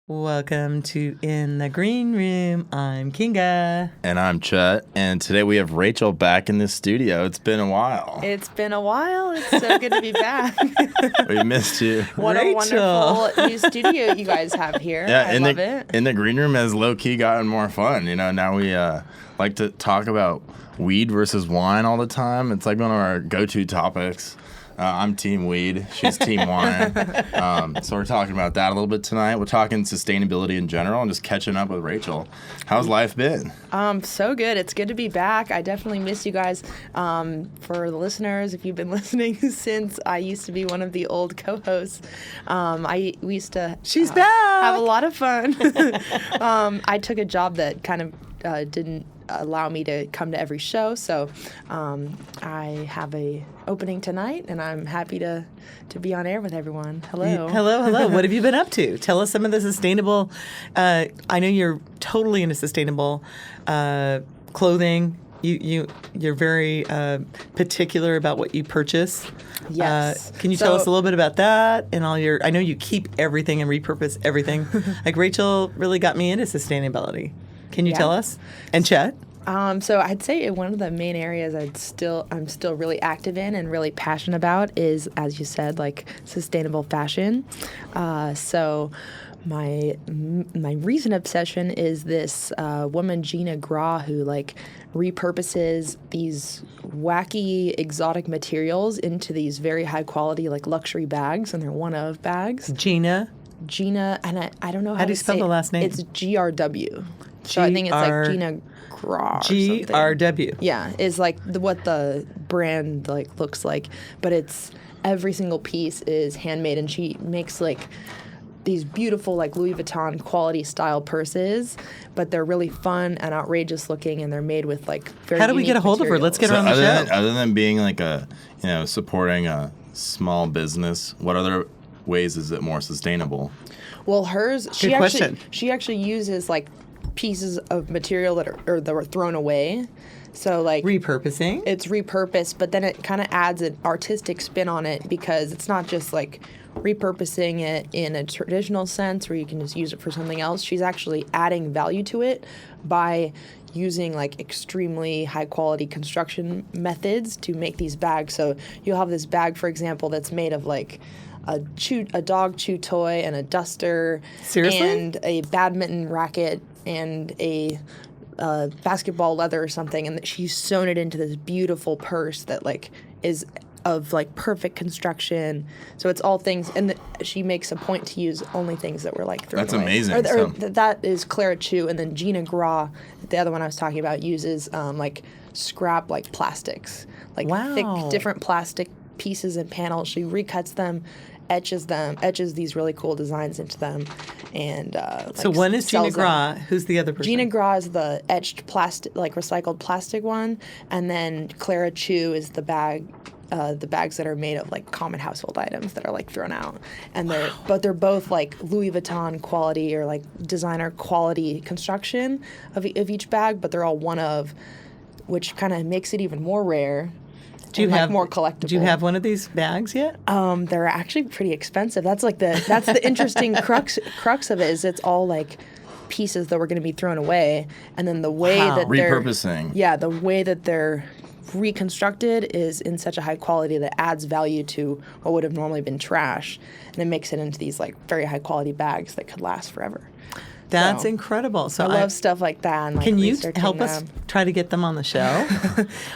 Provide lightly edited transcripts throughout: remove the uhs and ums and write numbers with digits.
Welcome to In the Green Room. I'm Kinga. And I'm Chet. And today we have Rachel back in the studio. It's been a while. It's been a while. It's so good to be back. We missed you. What Rachel. a wonderful new studio you guys have here. Yeah, I love it. In the green room has low-key gotten more fun. You know, now we like to talk about weed versus wine all the time. It's like one of our go-to topics. I'm team weed. She's team wine. So we're talking about that a little bit tonight. We're talking sustainability in general and just catching up with Rachel. How's life been? So good. It's good to be back. I definitely miss you guys. For the listeners, if you've been listening since I used to be one of the old co-hosts, we used to She's back. have a lot of fun. I took a job that kind of didn't allow me to come to every show, so I have a opening tonight, and I'm happy to be on air with everyone. Hello. Hello. What have you been up to? Tell us some of the sustainable. I know you're totally into sustainable clothing. You're very particular about what you purchase. Yes. Can you tell us a little bit about that and all your? I know you keep everything and repurpose everything. Like Rachel really got me into sustainability. Can you tell us? And Chet? So I'd say one of the main areas I'm still really active in and really passionate about is, as you said, like sustainable fashion. So my recent obsession is this woman, Gina Gra, who like repurposes these wacky exotic materials into these very high quality like luxury bags, and they're one-of bags. Gina, and I don't know how do you spell the last name? It's GRW. So I think it's like Gina Gra. GRW. Yeah, is like what the brand like looks like, but it's every single piece is handmade, and she makes like these beautiful like Louis Vuitton quality style purses, but they're really fun and outrageous looking, and they're made with like very. How do we get a hold of her? Let's get her on the show. Other than being like supporting a small business, what other ways is it more sustainable? Well, hers she actually uses like pieces of material that were thrown away. So like repurposing. It's repurposed, but then it kind of adds an artistic spin on it, because it's not just like repurposing it in a traditional sense where you can just use it for something else. She's actually adding value to it by using like extremely high quality construction methods to make these bags. So you'll have this bag, for example, that's made of like a dog chew toy and a duster. Seriously? And a badminton racket and a basketball leather or something, and she's sewn it into this beautiful purse that like is of like perfect construction. So it's all things, and she makes a point to use only things that were like thrown That's away. amazing. That is Clara Chu, and then Gina Gra, the other one I was talking about, uses like scrap like plastics, like thick different plastic pieces and panels. She recuts them, etches these really cool designs into them, and so one is Gina Gra. Who's the other person? Gina Gra is the etched plastic, like recycled plastic one, and then Clara Chu is the bags that are made of like common household items that are like thrown out, and they're both like Louis Vuitton quality or like designer quality construction of each bag, but they're all one of, which kind of makes it even more rare. Do you have more collectible? Do you have one of these bags yet? They're actually pretty expensive. That's the interesting crux of it, is it's all like pieces that were going to be thrown away, and then the way that repurposing. The way that they're reconstructed is in such a high quality that adds value to what would have normally been trash, and it makes it into these like very high quality bags that could last forever. That's incredible. So I love stuff like that. And, like, can you help us try to get them on the show?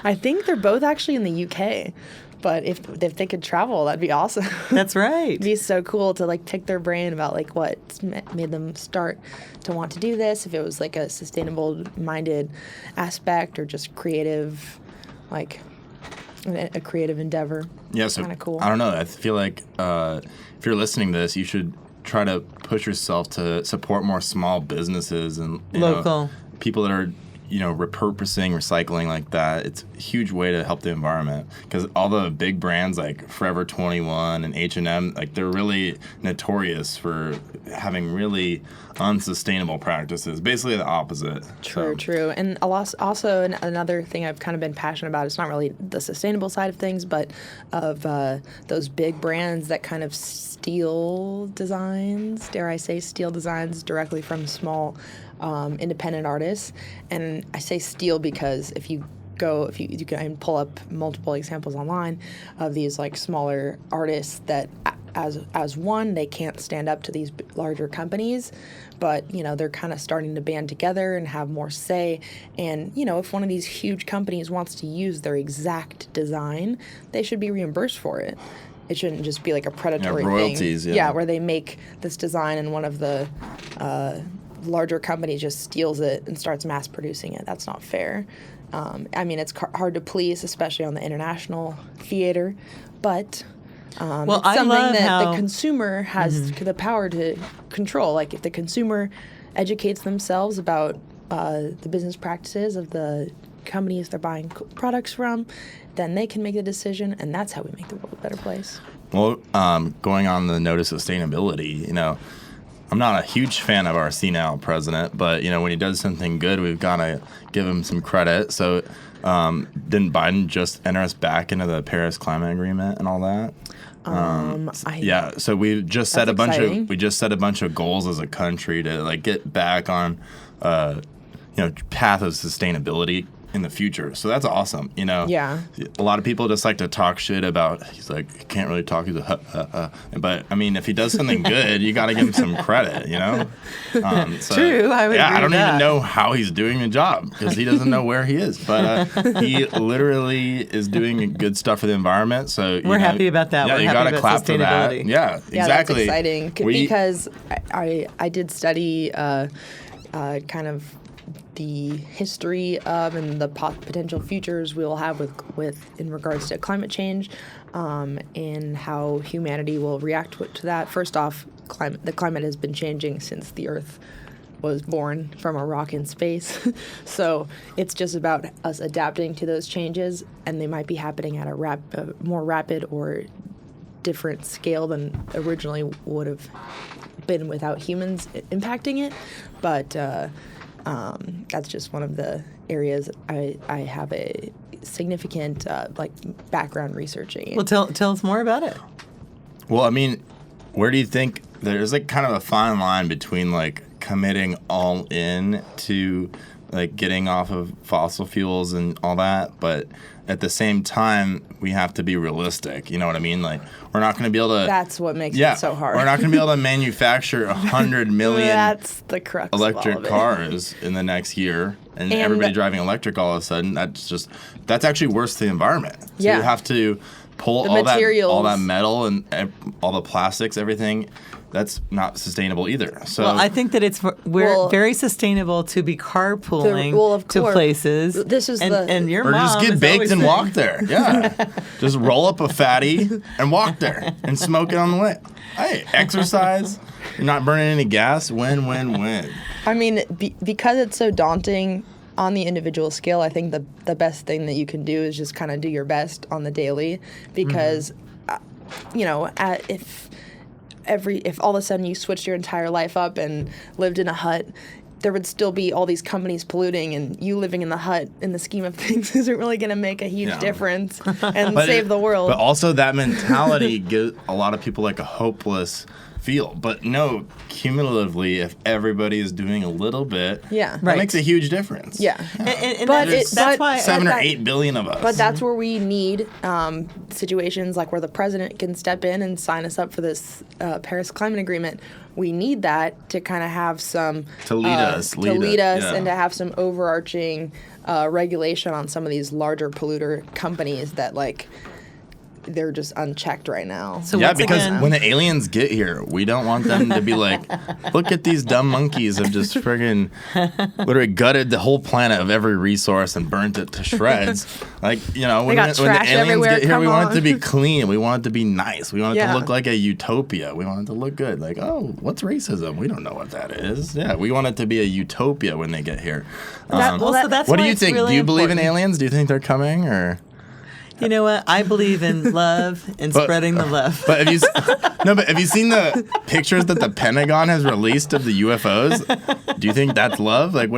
I think they're both actually in the UK, but if they could travel, that'd be awesome. That's right. It'd be so cool to like pick their brain about like what made them start to want to do this. If it was like a sustainable minded aspect or just creative, like a creative endeavor. Yeah, so kind of cool. I don't know. I feel like if you're listening to this, you should try to push yourself to support more small businesses and local people that are repurposing, recycling like that, it's a huge way to help the environment. Because all the big brands like Forever 21 and H&M, like they're really notorious for having really unsustainable practices. Basically the opposite. True. And also another thing I've kind of been passionate about, it's not really the sustainable side of things, but of those big brands that kind of steal designs, dare I say steal designs directly from small independent artists. And I say steal because if you can pull up multiple examples online of these like smaller artists that as one, they can't stand up to these larger companies, but they're kind of starting to band together and have more say. And if one of these huge companies wants to use their exact design, they should be reimbursed for it. It shouldn't just be like a predatory royalties, thing. Yeah, where they make this design and one of the larger companies just steals it and starts mass producing it. That's not fair. It's hard to please, especially on the international theater, but it's something that the consumer has the power to control. Like if the consumer educates themselves about the business practices of the companies they're buying products from, then they can make a decision, and that's how we make the world a better place. Well, going on the note of sustainability, I'm not a huge fan of our senile president, but when he does something good, we've got to give him some credit. So, didn't Biden just enter us back into the Paris Climate Agreement and all that? So we just set a bunch of goals as a country to get back on path of sustainability in the future. So that's awesome. Yeah. A lot of people just like to talk shit about, he's like, he can't really talk. He's a, but if he does something good, you got to give him some credit, True. I would agree I don't with that. even know how he's doing the job because he doesn't know where he is, but he literally is doing good stuff for the enviment. So we're happy about that. Yeah, we're you happy got to about clap for that. sustainability. Yeah, exactly. That's exciting because I did study kind of the history of and the potential futures we will have with in regards to climate change, and how humanity will react to that. First off, the climate has been changing since the Earth was born from a rock in space. So it's just about us adapting to those changes, and they might be happening at a more rapid or different scale than originally would have been without humans impacting it. But that's just one of the areas I have a significant background researching. Well, tell us more about it. Well, where do you think there's kind of a fine line between committing all in to getting off of fossil fuels and all that, but at the same time we have to be realistic. You know what I mean? We're not going to be able to. That's what makes it so hard. We're not going to be able to manufacture 100 million That's the crux electric of all of it. cars in the next year, and everybody driving electric all of a sudden. That's actually worse to the environment. So you have to pull all that metal and all the plastics, everything. That's not sustainable either. So I think that we're very sustainable to be carpooling to places. This is and your or mom just get is baked always and saying- walk there. Yeah, just roll up a fatty and walk there and smoke it on the way. Hey, exercise. You're not burning any gas. Win. Because it's so daunting on the individual scale, I think the best thing that you can do is just kind of do your best on the daily. Because, if all of a sudden you switched your entire life up and lived in a hut, there would still be all these companies polluting, and you living in the hut in the scheme of things isn't really going to make a huge difference and save the world. But also that mentality gives a lot of people a hopeless feel. But no, cumulatively, if everybody is doing a little bit, that makes a huge difference. Yeah. And But that's why 7 or 8 billion of us. But that's where we need situations like where the president can step in and sign us up for this Paris Climate Agreement. We need that to kind of have some to lead us and to have some overarching regulation on some of these larger polluter companies that they're just unchecked right now. So Yeah, once because again, when the aliens get here, we don't want them to be like, look at these dumb monkeys have just friggin' literally gutted the whole planet of every resource and burnt it to shreds. Like, when got the trash aliens everywhere, get here, come we want it to on. be clean. We want it to be nice. We want it Yeah. to look like a utopia. We want it to look good. Like, oh, what's racism? We don't know what that is. Yeah, we want it to be a utopia when they get here. so that's What why do you it's think? really Do you believe in important. aliens? Do you think they're coming or? You know what? I believe in love and spreading the love. But have you seen the pictures that the Pentagon has released of the UFOs? Do you think that's love? Like,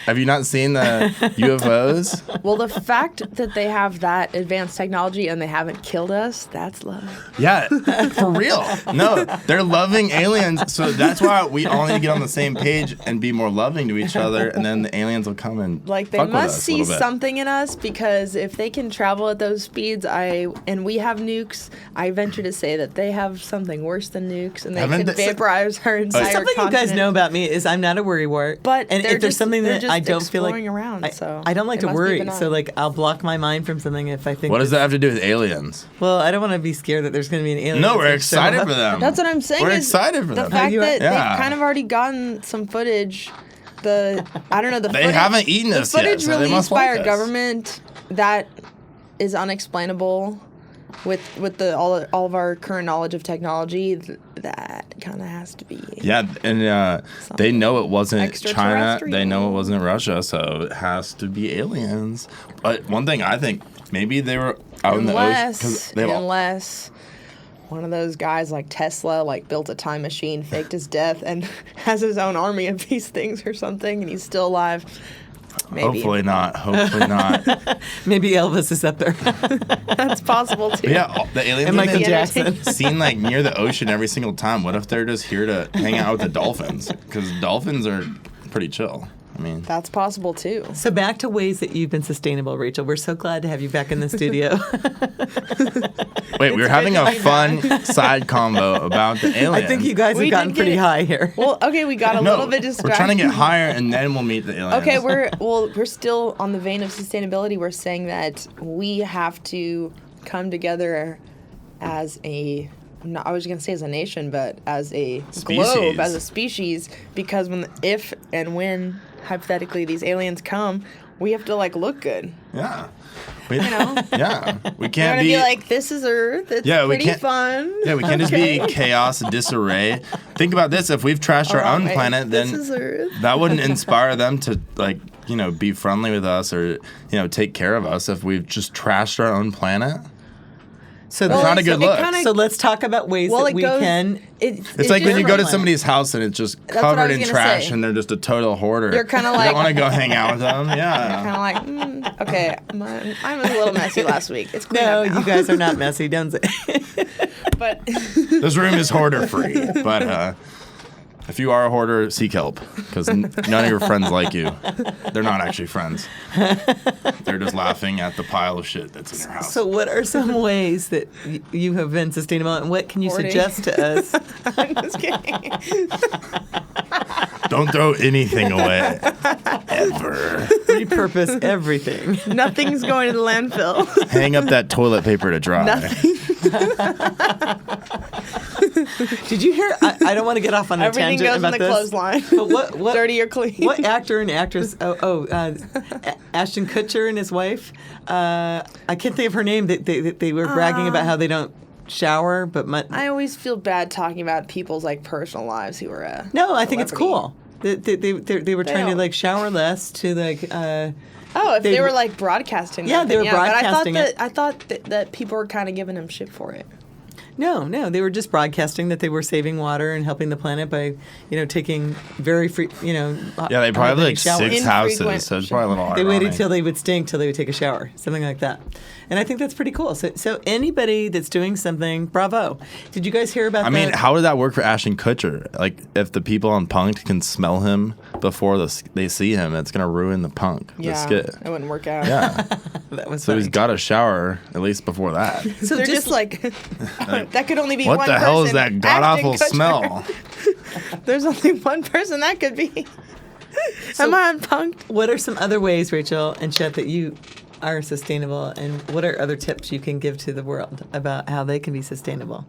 have you not seen the UFOs? Well, the fact that they have that advanced technology and they haven't killed us, that's love. Yeah, for real. No, they're loving aliens, so that's why we all need to get on the same page and be more loving to each other, and then the aliens will come and Like, they fuck with must us a see little bit. something in us, because if they can travel at those speeds, and we have nukes, I venture to say that they have something worse than nukes, and they Haven't could they- vaporize our entire Something you guys continent. know about me is I'm not a worrywart. But and they're if there's just- something they're that just I don't feel like exploring around, so I don't like it to must be worry. benign. So like I'll block my mind from something if I think. What does that have to do with aliens? Well, I don't want to be scared that there's going to be an alien. No, we're that's gonna show excited up. for them. That's what I'm saying. We're is excited for the them. fact you are? that Yeah. they've kind of already gotten some footage. The They haven't eaten us the yet, footage so they released must by like our us. government that is unexplainable with all of our current knowledge of technology. That kind of has to be. Yeah, and they know it wasn't China. They know it Extraterrestrial. wasn't Russia, so it has to be aliens. But one thing I think, maybe they were out in the ocean. 'Cause Unless one of those guys like Tesla built a time machine, faked his death, and has his own army of these things or something, and he's still alive. Maybe. Hopefully not. Hopefully not. Maybe Elvis is up there. That's possible too. But yeah, the aliens And have Michael been Jackson. seen near the ocean every single time. What if they're just here to hang out with the dolphins? Because dolphins are pretty chill. I mean, That's possible too. So back to ways that you've been sustainable, Rachel. We're so glad to have you back in the studio. wait, we were having a fun side convo about the aliens. I think you guys We have gotten did get pretty it. high here. Well, okay, we got a No, little bit distracted. we're trying to get higher, and then we'll meet the aliens. Okay, we're still on the vein of sustainability. We're saying that we have to come together as I was going to say as a nation, but as a globe, Species. as a species, because if and when hypothetically these aliens come, we have to look good. Yeah. You know, Yeah. We we're can't gonna be. be like, this is Earth. It's Yeah, we pretty can't- fun. Yeah, we can't just be Okay. chaos and disarray. Think about this: if we've trashed our Wrong own way. planet, This then is Earth. that wouldn't inspire them to be friendly with us or take care of us. If we've just trashed our own planet, So That's not a good look. So let's talk about ways that we can. it's like when you go to somebody's house and it's just what I covered was in gonna trash say. and they're just a total hoarder. You're kinda You like- don't want to go hang out with them. Kind Yeah. of okay, I was a little messy last week. It's clean No, up now. you guys are not messy, don't say. But This room is hoarder free, but if you are a hoarder, seek help because none of your friends like you. They're not actually friends. They're just laughing at the pile of shit that's in your house. So, what are some ways that you have been sustainable, and what can you Hoarding. suggest to us? I'm just kidding. Don't throw anything away. Ever. Repurpose everything. Nothing's going to the landfill. Hang up that toilet paper to dry. Nothing. Did you hear? I don't want to get off on a Everything tangent goes in about the this. clothesline. But what Dirty or clean. What actor and actress? Ashton Kutcher and his wife. I can't think of her name. They were bragging about how they don't shower, but I always feel bad talking about people's personal lives who are no, I think it's celebrity. cool. They were trying to don't. shower less to Oh, if They- they were broadcasting. Yeah, they were broadcasting but it. I thought that people were kind of giving them shit for it. No, they were just broadcasting that they were saving water and helping the planet by, taking very free, Yeah, they probably have showers. 6 Infrequent houses, so it's probably a little They ironic. waited till they would stink till they would take a shower, something like that. And I think that's pretty cool. So anybody that's doing something, bravo. Did you guys hear about I mean, how did that work for Ashton Kutcher? Like, if the people on Punk'd can smell him before they see him, it's going to ruin the Punk, the skit. it wouldn't work out. Yeah. that was So funny. he's got to shower at least before that. So They're just that could only be What one the person. hell is that god awful Ashton Kutcher. smell? There's only one person that could be. Am I unpunked? What are some other ways, Rachel and Chet, that you are sustainable, and what are other tips you can give to the world about how they can be sustainable?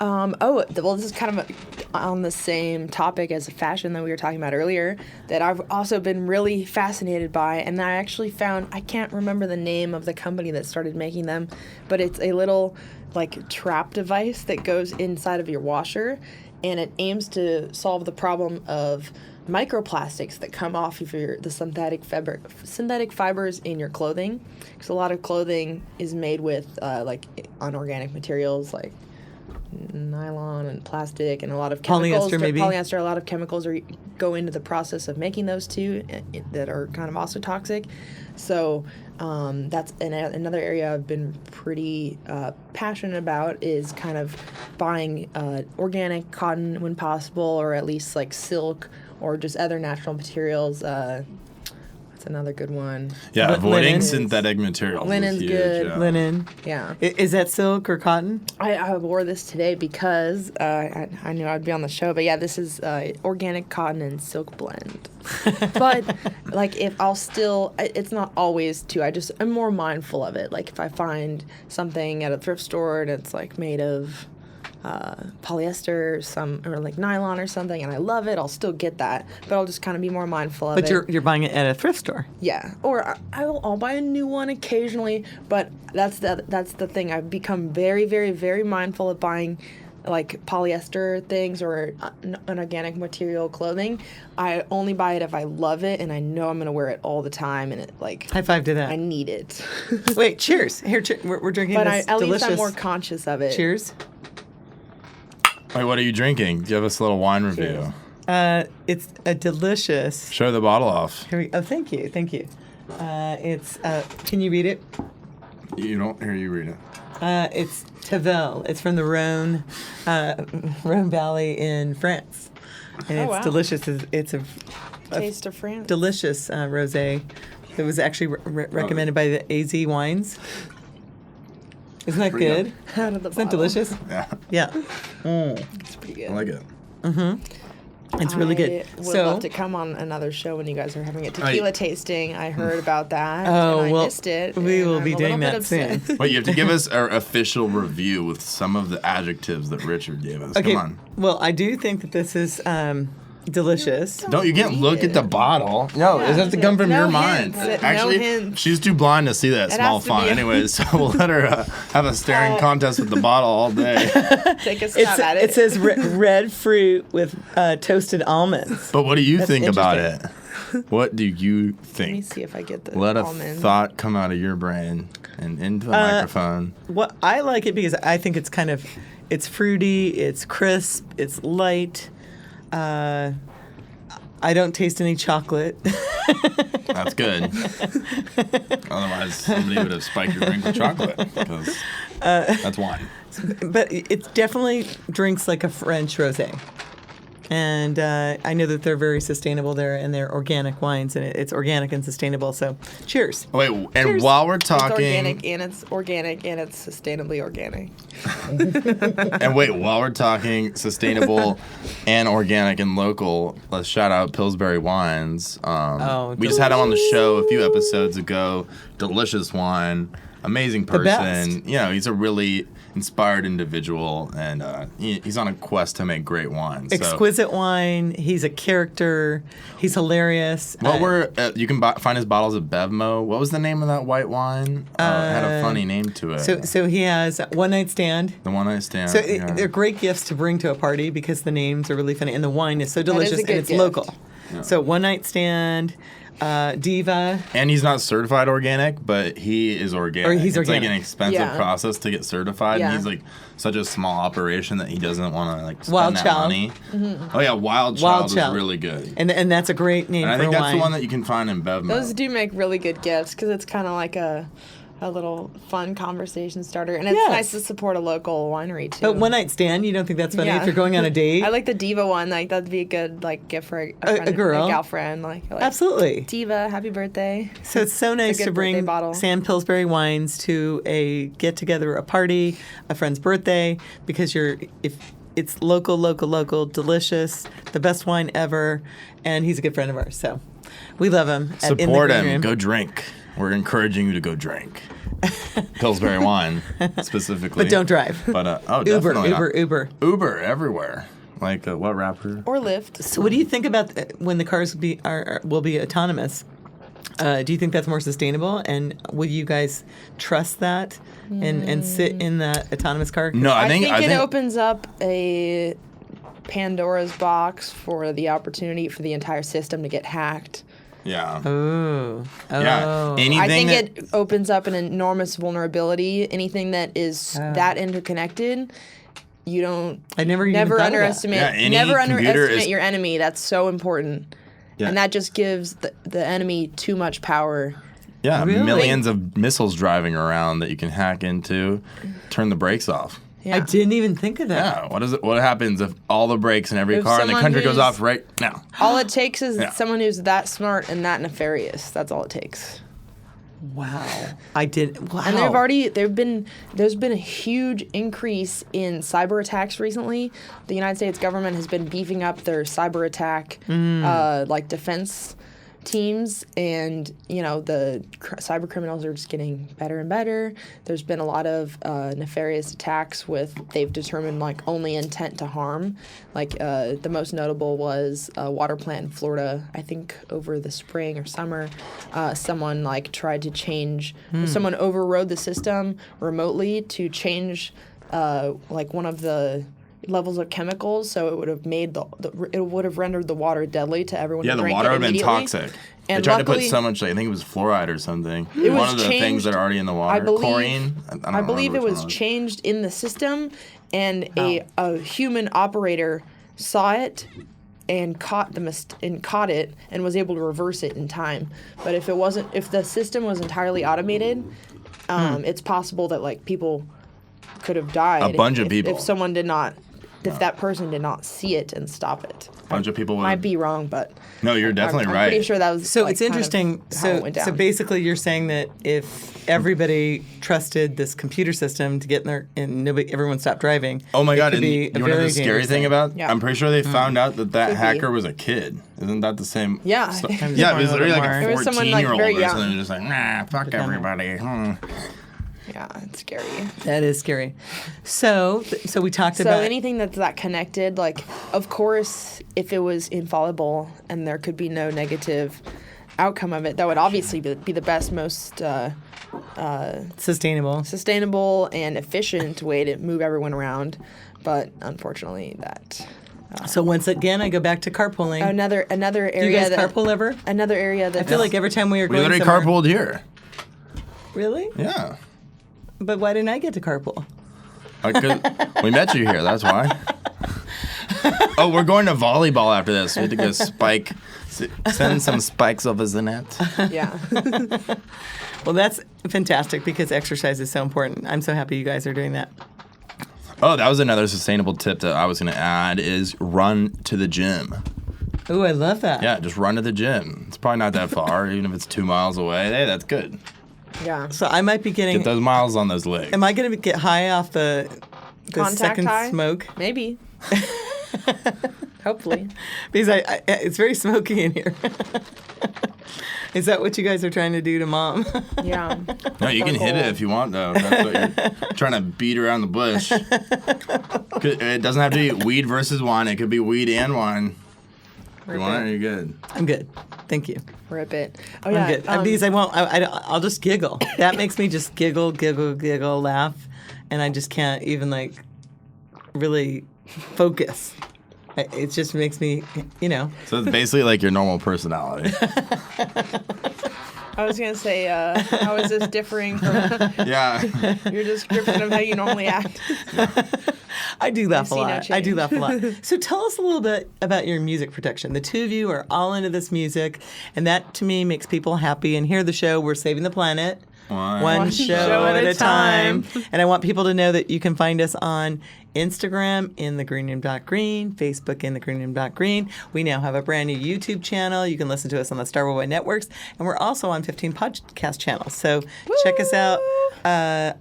Well, this is kind of on the same topic as fashion that we were talking about earlier, that I've also been really fascinated by, and I actually found, I can't remember the name of the company that started making them, but it's a little like trap device that goes inside of your washer, and it aims to solve the problem of microplastics that come off of the synthetic fibers in your clothing, because a lot of clothing is made with like unorganic materials like nylon and plastic and a lot of chemicals. Polyester, a lot of chemicals go into the process of making those too that are kind of also toxic. So that's another area I've been pretty passionate about, is kind of buying organic cotton when possible, or at least like silk or just other natural materials. That's another good one. Yeah, avoiding linen. synthetic materials. Linen's is huge, good. Yeah. Linen. Yeah. Is that silk or cotton? I wore this today because I knew I'd be on the show. But yeah, this is organic cotton and silk blend. But like, if it's not always too. I'm more mindful of it. Like if I find something at a thrift store and it's like made of polyester or like nylon or something, and I love it, I'll still get that, but I'll just kind of be more mindful of it. But you're buying it at a thrift store. Yeah, or I'll buy a new one occasionally, but that's the thing. I've become very, very, very mindful of buying like polyester things or unorganic material clothing. I only buy it if I love it and I know I'm going to wear it all the time, and it like High five to that. I need it. Wait, cheers. Here, we're drinking But this at delicious. least I'm more conscious of it. Cheers. Wait, what are you drinking? Give us a little wine review. It's a delicious. Show the bottle off. Thank you. It's. Can you read it? You don't hear you read it. It's Tavel. It's from the Rhone Valley in France, and it's wow. delicious. It's a Taste of France. delicious rosé. It was actually recommended by the AZ Wines. Isn't that Pretty good? Out of the Isn't that bottle. delicious? Yeah, Yeah. It's pretty good. I like it. It's really good. I would love to come on another show when you guys are having a Oh, tequila tasting. I heard about that, Oh, and I well, missed it. we and will I'm be a doing little bit that upset. soon. Wait, you have to give us our official review with some of the adjectives that Richard gave us. Okay. Come on. Well, I do think that this is delicious. Don't you can't look at the bottle. No, it has to come from No your mind. hints. No Actually, hints. she's too blind to see that It small has to font. be- Anyways, so we'll let her have a staring contest with the bottle all day. Take a stab at it. It says red fruit with toasted almonds. But what do you That's think about it? interesting. What do you Let me think? see if I get the Let a almond. thought come out of your brain and into the microphone. What I like it because I think it's fruity, it's crisp, it's light. I don't taste any chocolate. That's good. Otherwise, somebody would have spiked your drink with chocolate because that's wine. But it definitely drinks like a French rosé. And I know that they're very sustainable there, and they're organic wines, and it's organic and sustainable. So, cheers. Oh, wait, and Cheers. while we're It's talking, organic and it's sustainably organic. and wait, while we're talking sustainable and organic and local, let's shout out Pillsbury Wines. We just had him on the show a few episodes ago. Delicious wine, amazing person. best. You know, he's a really inspired individual, and he's on a quest to make great wine. So, Exquisite wine. He's a character. He's hilarious. you can find his bottles at Bevmo. What was the name of that white wine? It had a funny name to it. So he has One Night Stand. The One Night Stand. So yeah. they're great gifts to bring to a party because the names are really funny and the wine is so delicious good and it's gift. local. So One Night Stand, Diva. And he's not certified organic, but he is organic. Or he's it's like organic. an expensive Yeah. process to get certified. Yeah. And he's like such a small operation that he doesn't want to like spend Wild that Child. money. Oh yeah, Wild Child is really good. And that's a great name And I for think a that's wine. the one that you can find in Bevmo. Those do make really good gifts because it's kind of like a little fun conversation starter, and it's Yes. nice to support a local winery too. But One Night Stand, you don't think that's funny Yeah. if you're going on a date? I like the Diva one. Like that'd be a good like gift for a friend, girl. a gal friend. Like Absolutely. Diva, happy birthday. So it's so nice good to birthday bring bottle. Sam Pillsbury Wines to a get together, a party, a friend's birthday, because if it's local, delicious, the best wine ever, and he's a good friend of ours. So we love him. At In the Support Green him. Room. Go drink. we're encouraging you to go drink. Pillsbury wine, specifically. But don't drive. But, Uber, definitely not. Uber. Everywhere. Like, what rapper? Or Lyft. So what do you think about when the cars will be autonomous? Do you think that's more sustainable? And would you guys trust that and sit in that autonomous car? No, I think it opens up a Pandora's box for the opportunity for the entire system to get hacked. Yeah. Oh. Yeah. I think it opens up an enormous vulnerability. Anything that is that interconnected, you don't. I never underestimate. Yeah, never underestimate your enemy. That's so important. Yeah. And that just gives the enemy too much power. Yeah, Really? millions of missiles driving around that you can hack into, turn the brakes off. Yeah. I didn't even think of that. Yeah, what happens if all the brakes in every If car in the someone country goes who's- off right now? All it takes is Yeah. someone who's that smart and that nefarious. That's all it takes. Wow. I did. Wow. And there's been a huge increase in cyber attacks recently. The United States government has been beefing up their cyber attack defense teams, and the cyber criminals are just getting better and better. There's been a lot of nefarious attacks they've determined only intent to harm. The most notable was a water plant in Florida, I think over the spring or summer. Someone tried to change, someone overrode the system remotely to change one of the levels of chemicals, so it would have made it would have rendered the water deadly to everyone. Yeah, who the drank water it would have been immediately. toxic. And they tried to put luckily- so much, I think it was fluoride or something. It One was of the things changed- that are already in the water. Chlorine. I believe it was changed in the system, and a human operator saw it and caught it and was able to reverse it in time. But if the system was entirely automated, it's possible that people could have died. A bunch of people. If someone did not. If that person did not see it and stop it. A bunch of people would. Might be wrong, but No, you're definitely I'm right. pretty sure that was So it's kind of interesting. how it went So down. basically, you're saying that if everybody trusted this computer system to get in there and everyone stopped driving. Oh my it God! could And be you a want to know very the scary dangerous thing about? Yeah. I'm pretty sure they found out that Could be. hacker was a kid. Isn't that the same? Yeah. So- I'm yeah, it wondering was a literally little like more. a It was someone, 14-year-old very or young. something, just fuck everybody. Yeah, it's scary. That is scary. So we talked So about anything that's that connected, of course, if it was infallible and there could be no negative outcome of it, that would obviously be the best, most sustainable. sustainable and efficient way to move everyone around. But unfortunately, that So once again, I go back to carpooling. another area Do you guys that carpool ever? another area that I feel like every time we are We going literally somewhere. carpooled here. Really? Yeah. But why didn't I get to carpool? We met you here. That's why. Oh, we're going to volleyball after this. We have to go send some spikes over the net. yeah. Well, that's fantastic because exercise is so important. I'm so happy you guys are doing that. Oh, that was another sustainable tip that I was going to add is run to the gym. Ooh, I love that. Yeah, just run to the gym. It's probably not that far, even if it's 2 miles away. Hey, that's good. Yeah. So I might be getting. Get those miles on those legs. Am I going to get high off the Contact second high? smoke? Maybe. Hopefully. Because it's very smoky in here. Is that what you guys are trying to do to Mom? Yeah. No, you can hit it if you want, though. That's what you're trying to beat around the bush. It doesn't have to be weed versus wine. It could be weed and wine. If you want it, you're good. I'm good. Thank you. Rip it. Oh, yeah. I'm good. Because I won't. I'll just giggle. That makes me just giggle, laugh, and I just can't even really focus. It just makes me, So it's basically like your normal personality. I was going to say, how is this differing from Yeah. your description of how you normally act? I do laugh a see no lot. I do change. laugh a lot. So tell us a little bit about your music production. The two of you are all into this music, and that to me makes people happy. And here, the show, we're saving the planet. One show at a time. And I want people to know that you can find us on Instagram in thegreenroom.green, Facebook in thegreenroom.green. We now have a brand new YouTube channel. You can listen to us on the Star Worldwide Networks. And we're also on 15 podcast channels. So check us out.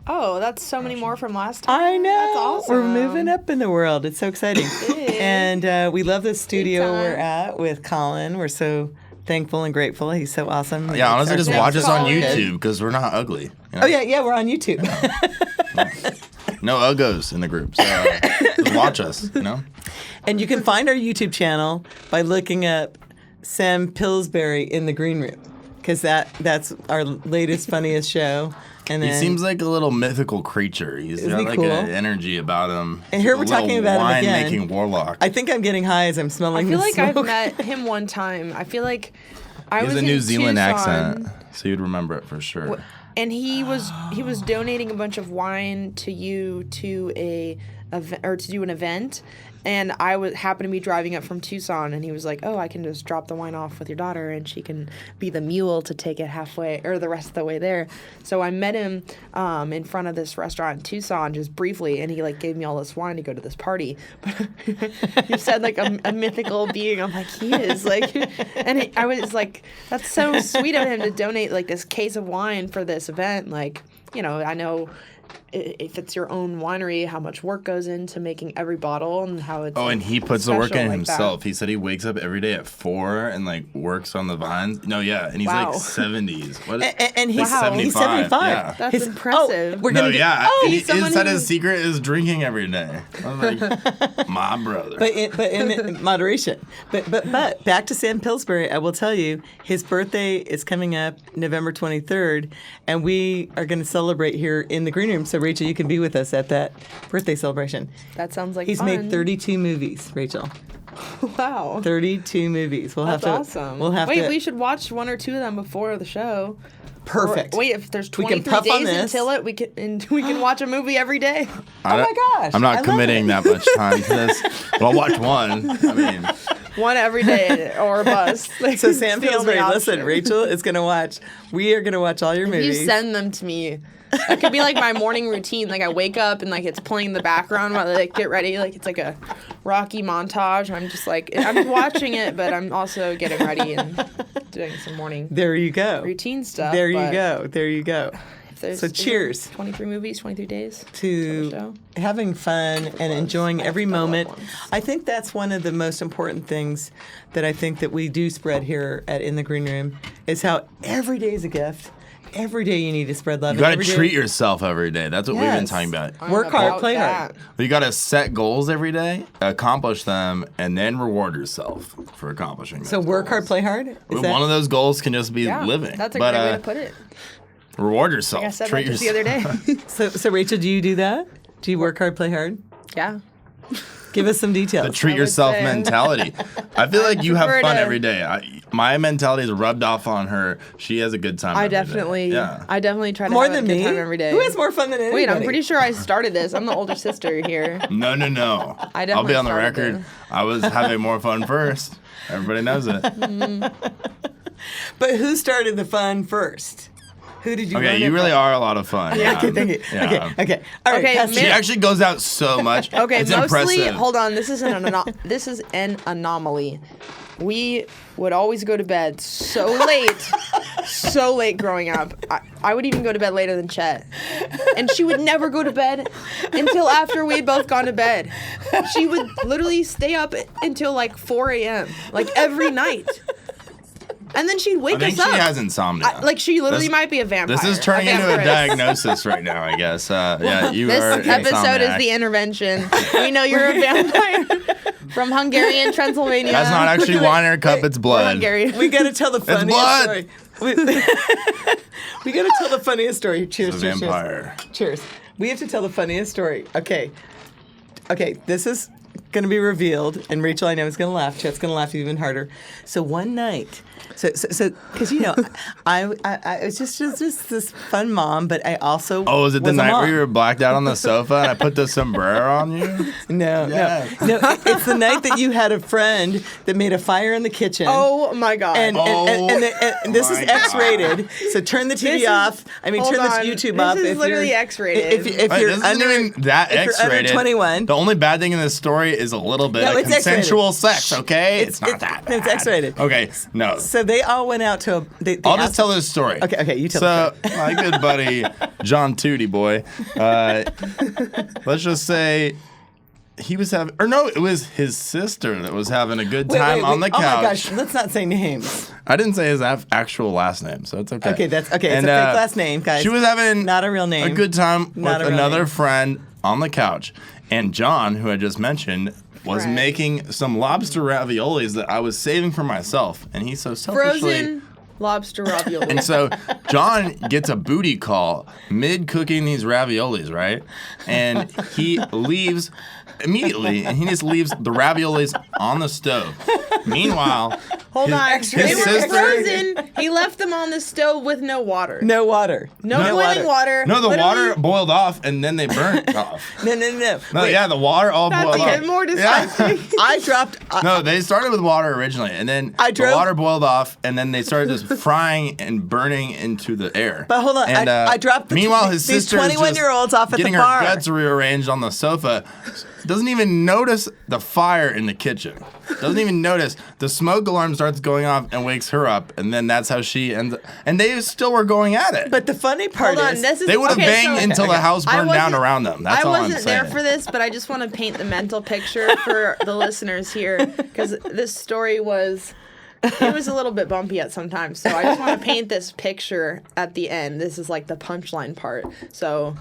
Oh, that's so many more from last time. I know. That's awesome. We're moving up in the world. It's so exciting. is. And we love the studio Big time. we're at with Colin. We're so thankful and grateful. He's so awesome. Yeah, honestly, just watch us on Colin. YouTube because we're not ugly. You know? Oh yeah, we're on YouTube. No uggos in the group. So just watch us, you know? And you can find our YouTube channel by looking up Sam Pillsbury in the Green Room, because that's our latest, funniest show. And He then, seems like a little mythical creature. He's Isn't got he like cool? an energy about him. And here He's we're a little talking about him again. wine-making warlock. I think I'm getting high as I'm smelling I feel the like smoke. I've met him one time. I feel like I He was has a in New Zealand Tucson, accent, so you'd remember it for sure. and he was donating a bunch of wine to you to to do an event. And I happened to be driving up from Tucson, and he was like, "Oh, I can just drop the wine off with your daughter, and she can be the mule to take it halfway or the rest of the way there." So I met him in front of this restaurant in Tucson just briefly, and he like gave me all this wine to go to this party. But you said like a mythical being. I'm like, he is like, and I was like, that's so sweet of him to donate like this case of wine for this event. Like, you know, I know. If it's your own winery, how much work goes into making every bottle and how it's. Oh, and he puts the work special in like that. himself. He said he wakes up every day at 4 and like works on the vines. No, yeah, and he's Wow. like 70s. What? And he's, Wow. he's 75. Yeah. That's impressive. we're No, gonna get- yeah. and he someone said who- his secret is drinking every day. I was like, my brother. But in moderation. But back to Sam Pillsbury, I will tell you, his birthday is coming up November 23rd, and we are going to celebrate here in the Green Room. So Rachel, you can be with us at that birthday celebration. That sounds like He's fun. made 32 movies, Rachel. Wow. 32 movies. We'll That's have to. awesome. We'll have Wait, to. we should watch one or two of them before the show. Perfect. Or, wait, if there's We can 23 puff on days this. until it, we can watch a movie every day. I don't- my gosh, I'm I not love committing it. that much time to this, but I'll watch one. I mean, One every day or a bus. Like, So it's Sam the only Pillsbury, listen, option. Rachel is going to watch. We are going to watch all your You movies. send them to me. That could be like my morning routine. Like I wake up and like it's playing in the background while I like get ready. Like it's like a Rocky montage. I'm just like I'm watching it, but I'm also getting ready and doing some morning There you go. routine stuff. There you but go. There you go. if there's- So is there cheers. 23 movies, 23 days. To show? having fun and enjoying every I love moment. ones. I think that's one of the most important things that I think that we do spread here at In the Green Room is how every day is a gift. Every day you need to spread love. you got to Every day- treat yourself every day. That's what we've been Yes. talking about. I'm Work hard, about play that. hard. You got to set goals every day, accomplish them, and then reward yourself for accomplishing them. So work hard, play hard. Is that- One of those goals can just be Yeah, living. that's a but, great way to put it. Reward yourself. Like I said Treat that just yourself. the other day. So Rachel, do you do that? Do you work hard, play hard? Yeah. Give us some The details. treat I would yourself say. mentality. I feel like you have prefer fun to- every day. My mentality is rubbed off on her. She has a good time. I every day. definitely, Yeah. I definitely try to More have than a good me. time every day. Who has more fun than anybody? Wait, I'm pretty sure I started this. I'm the older sister here. No. I I'll definitely be on the started record. it. I was having more fun first. Everybody knows it. But who started the fun first? Who did you? Okay, learn you it really from? are a lot of fun. Yeah, okay, thank you. Yeah. Okay. All right. Okay, pass She it. actually goes out so much. Okay, it's mostly. impressive. Hold on, this is an anomaly. We would always go to bed so late growing up. I would even go to bed later than Chet, and she would never go to bed until after we had both gone to bed. She would literally stay up until like 4 a.m. like every night, and then she'd wake I think us she up. has insomnia. Like she literally This- might be a vampire. This is turning into a vampiress. diagnosis right now, I guess. Yeah, you This are an episode is insomniac. the intervention. We know you're a vampire from Hungarian Transylvania. That's not actually wine or cup, it's Or blood. Hungarian. We got to tell the funniest blood. story. We got to tell the funniest story. Cheers, The cheers, vampire. cheers. We have to tell the funniest story. Okay, this is going to be revealed, and Rachel, I know, is going to laugh. Chet's going to laugh even harder. So one night, so because you know, I was just this fun mom, but I also Oh, was it the was a night mom. where you were blacked out on the sofa and I put the sombrero on you? No, Yeah. no, it's the night that you had a friend that made a fire in the kitchen. Oh my god. And this is my God. X-rated, so turn the TV This is- off. I mean, hold turn on. this YouTube This off. is if literally you're, X-rated. If Wait, you're this under isn't even that if you're under X-rated. 21. The only bad thing in this story is a little bit No, of it's X-rated. consensual sex, okay? It's not it's- that bad. it's X-rated. Okay, no. So they all went out to a. They I'll just asked- tell this story. Okay, you tell So, the my good buddy, John Tootie boy, let's just say he was having, or no, it was his sister that was having a good time on the couch. Oh my gosh, let's not say names. I didn't say his actual last name, so it's okay. Okay, that's okay. It's a fake last name, guys. She was having not a real name. A good time Not with a real another name. friend on the couch, and John, who I just mentioned, was Right. making some lobster raviolis that I was saving for myself, and he so selfishly. Frozen lobster ravioli. And so John gets a booty call mid cooking these raviolis, right? And he leaves immediately, and he just leaves the raviolis on the stove. Meanwhile, Hold on. his They were sister- frozen. He left them on the stove with no water. No water. No boiling water. No, the Literally- water boiled off, and then they burnt off. No. No, Wait, yeah, the water all That's boiled even off. more Yeah. disgusting. I dropped. No, they started with water originally, and then I drove- the water boiled off, and then they started just frying and burning into the air. But hold on, And, I dropped meanwhile, his these sister 21-year-olds off at the getting bar. her guts rearranged on the sofa. Doesn't even notice the fire in the kitchen. Doesn't even notice the smoke alarm starts going off and wakes her up, and then that's how she ends. And they still were going at it. But the funny part Hold on. is, This is they would have okay, banged so- until the house I burned down wasn't- around them. That's I all I'm wasn't saying. there for this, but I just want to paint the mental picture for the listeners here because this story was. It was a little bit bumpy at some times, so I just want to paint this picture at the end. This is like the punchline part. So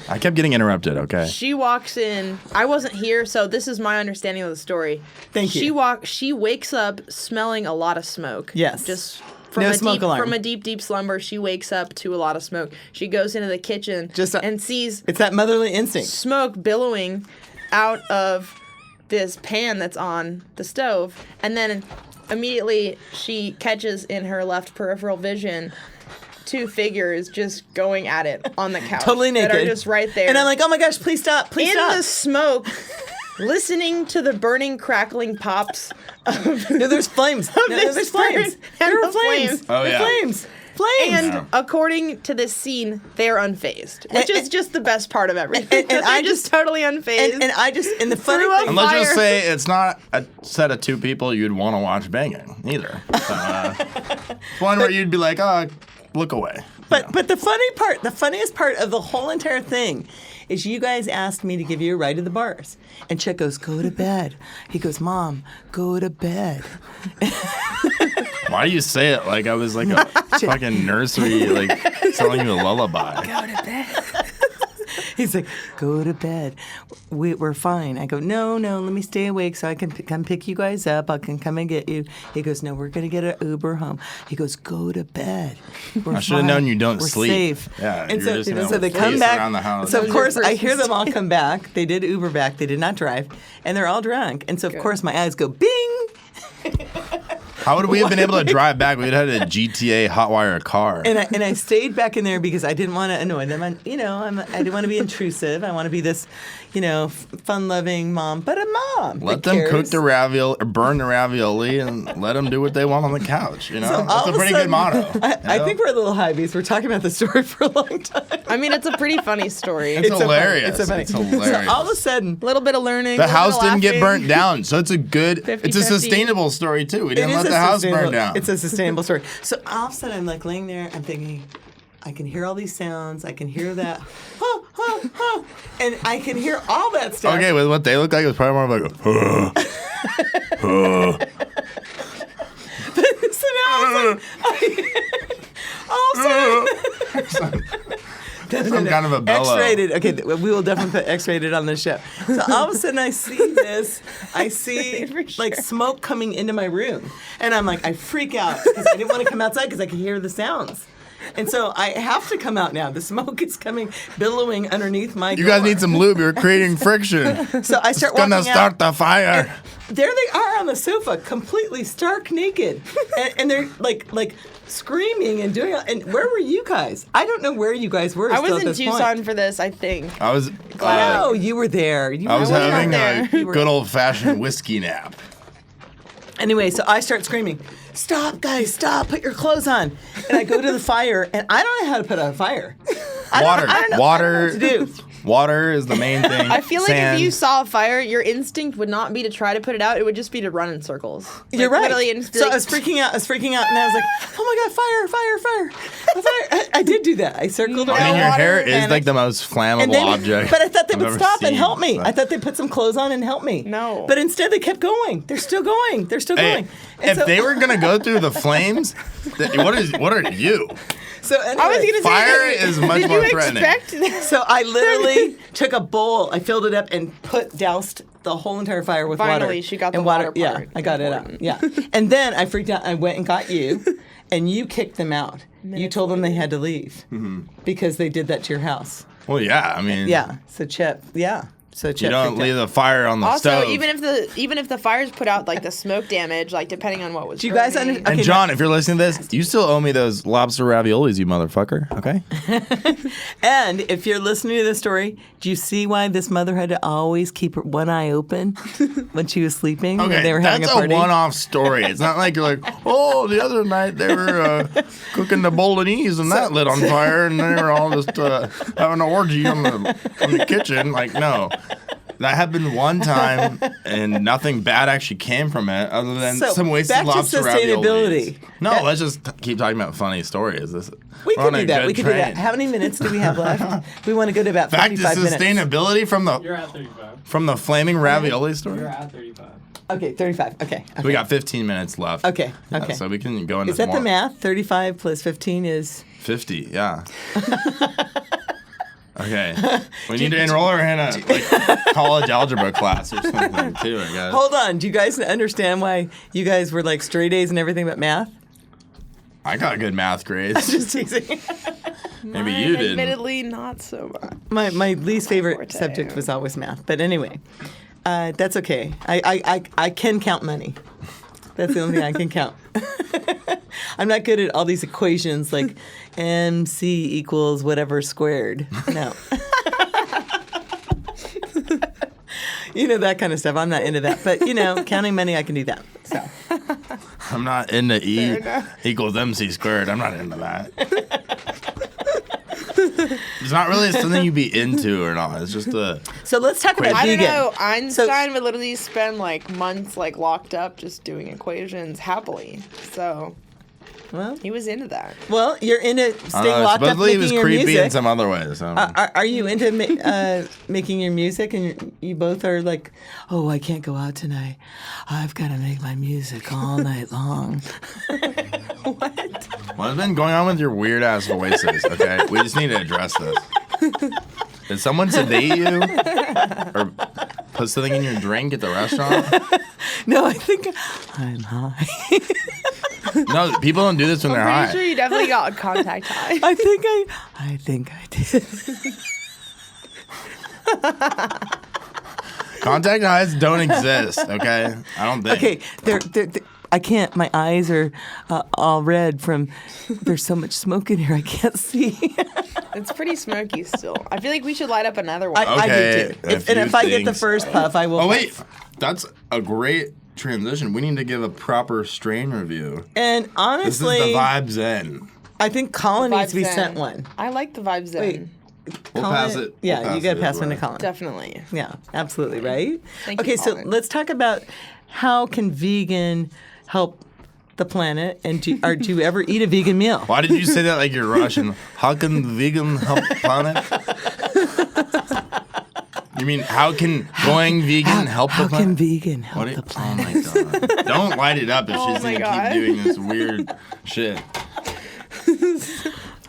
I kept getting interrupted. Okay. she walks in. I wasn't here, so this is my understanding of the story. Thank you. She wakes up smelling a lot of smoke. Yes. Just from No a smoke deep, alarm. from a deep slumber, she wakes up to a lot of smoke. She goes into the kitchen and sees it's that motherly instinct. smoke billowing out of this pan that's on the stove, and then immediately she catches in her left peripheral vision two figures just going at it on the couch. Totally naked. That are just right there. And I'm like, oh my gosh, please stop, please in stop. the smoke, listening to the burning, crackling pops of No, there's flames. No, this there's flames. burn There and are the flames. flames. Oh, There are yeah. flames. Flames. And Yeah. according to this scene, they're unfazed, which is just the best part of everything. and I They're just totally unfazed. and I just, and the funny Threw up thing, And let's just Fire. say it's not a set of two people you'd want to watch banging either. So, it's one where you'd be like, oh, look away. but the funniest part of the whole entire thing is you guys asked me to give you a ride to the bars. And Chet goes, go to bed. He goes, Mom, go to bed. Why do you say it like I was like a fucking nursery, like telling you a lullaby? Go to bed. He's like, go to bed. We're fine. I go, no, let me stay awake so I can come pick you guys up. I can come and get you. He goes, no, we're going to get an Uber home. He goes, go to bed. We're I should have fine. known you don't We're sleep. safe. Yeah, and you're just gonna so they pace come back. around the house. So, of Those are course, I your hear them all persons. come back. They did Uber back. They did not drive. And they're all drunk. And so, of course, my eyes go, bing. How would we have been able to drive back? We'd had a GTA hotwire car. And I stayed back in there because I didn't want to annoy them. I didn't want to be intrusive. I want to be this, fun-loving mom, but a mom. Let that them cook cares. the ravioli, or burn the ravioli, and let them do what they want on the couch. So That's all a of a pretty sudden- good motto. I think we're a little high because we're talking about the story for a long time. I mean, it's a pretty funny story. It's so funny. hilarious. It's so funny. It's hilarious. So all of a sudden, a little bit of learning. The a little house bit of didn't get laughing. burnt down, so it's a good. It's a 50-50. sustainable story too. We it didn't is let a the house sustainable- burn down. It's a sustainable story. So all of a sudden, I'm like laying there. I'm thinking, I can hear all these sounds. I can hear that, and I can hear all that stuff. Okay, with what they look like, it was probably more like So now all of a sudden, some kind of a bellow. X-rated. Okay, we will definitely put X-rated on this show. So all of a sudden, I see this. I see For sure. like smoke coming into my room, and I'm like, I freak out because I didn't want to come outside because I could hear the sounds. And so I have to come out now. The smoke is coming, billowing underneath my You guys door. need some lube. You're creating friction. So I It's start gonna walking start out. the fire. There they are on the sofa, completely stark naked, and they're like screaming and doing. And where were you guys? I don't know where you guys were. I still was at in this Tucson point. for this, I think. I was. No, you were there. I was not having there. a good old fashioned whiskey nap. Anyway, so I start screaming, "Stop, guys! Stop! Put your clothes on!" And I go to the fire, and I don't know how to put out a fire. I don't know Water. what to do. Water is the main thing. I feel like Sand. if you saw a fire, your instinct would not be to try to put it out. It would just be to run in circles. You're right. Literally, and just be So like, I was freaking out, and I was like, "Oh my god, fire!" I did do that. I circled around. I mean, your water hair is and like the most flammable object. But I thought they I've would ever stop and seen. help me. So- I thought they'd put some clothes on and help me. No. But instead, they kept going. They're still going. They're still Hey, going. And if so- they were gonna go through the flames, what are you? so anyway, I was gonna say, Fire is much did more you threatening. expect? So I literally took a bowl, I filled it up, and doused the whole entire fire with water. Finally, she got and the water Yeah, part. I got it out. Yeah, and then I freaked out. I went and got you, and you kicked them out. You told them they had to leave because they did that to your house. Well, yeah. I mean, Yeah. So Chet. Yeah. So Chet. You don't freaked leave out. the fire on the Also, stove. even if the fires put out like the smoke damage, like depending on what was. Do you guys burning. understand? And Okay, John, if you're listening to this, you still owe me those lobster raviolis, you motherfucker. Okay. And if you're listening to this story, do you see why this mother had to always keep her one eye open when she was sleeping? when Okay, they were having that's a party? one-off story. It's not like you're like, oh, the other night they were cooking the bolognese and that lit on fire, and they were all just having an orgy on the kitchen. Like, no. That happened one time, and nothing bad actually came from it, other than So, some wasted back to lobster sustainability. raviolis. No, let's just keep talking about funny stories. We we're could on do a that. good We could do that. train. How many minutes do we have left? We want to go to about Back to 55 minutes. sustainability You're at 35. from the flaming ravioli story. You're at 35. Okay, 35. Okay. We got 15 minutes left. Okay. Yeah, Okay. so we can go into Is that more. the math? 35 plus 15 is. 50, yeah. Okay. We need to enroll her in a college algebra class or something too, I guess. Hold on. Do you guys understand why you guys were like straight A's and everything but math? I got good math grades. Just teasing. Maybe Mine, you didn't. Admittedly, not so much. My least favorite Forte. subject was always math. But anyway, that's okay. I can count money. That's the only thing I can count. I'm not good at all these equations like MC equals whatever squared. No. You know, that kind of stuff. I'm not into that. But, you know, counting money, I can do that. So. I'm not into E Fair enough. equals MC squared. I'm not into that. It's not really something you'd be into or not. It's just a. So let's talk about I don't vegan. know. Einstein would literally spend like months like locked up just doing equations happily. So Well, he was into that. well, you're into staying locked up supposedly he was making your creepy music. in some other ways. So. Are you into making your music, and you both are like, oh, I can't go out tonight. I've got to make my music all night long. What? What's been going on with your weird ass voices? Okay, we just need to address this. Did someone sedate you or put something in your drink at the restaurant? No, I think I'm high. No, people don't do this when they're Pretty high. sure you definitely got contact high. I think I did. Contact highs don't exist. Okay, I don't think. Okay, they're I can't. My eyes are all red from. There's so much smoke in here. I can't see. It's pretty smoky still. I feel like we should light up another one. I do Okay, too. a And few if I get the things. first puff, I will. Oh wait, puff. that's a great transition. We need to give a proper strain review. And This is honestly, the Vibes In. I think Colin needs to be Vibes sent in. one. I like the vibes Wait. in. We'll Colin- pass it. Yeah, we'll you got to it pass his one to way. Colin. Definitely. Yeah, absolutely, right? Thank you, Okay, so Colin. let's talk about how can vegan help the planet, and do you ever eat a vegan meal? Why did you say that like you're Russian? How can vegan help the planet? You mean how can going vegan help How the planet? can vegan help What do the you- planet? Oh my god! Don't light it up if Oh she's my gonna God. keep doing this weird shit.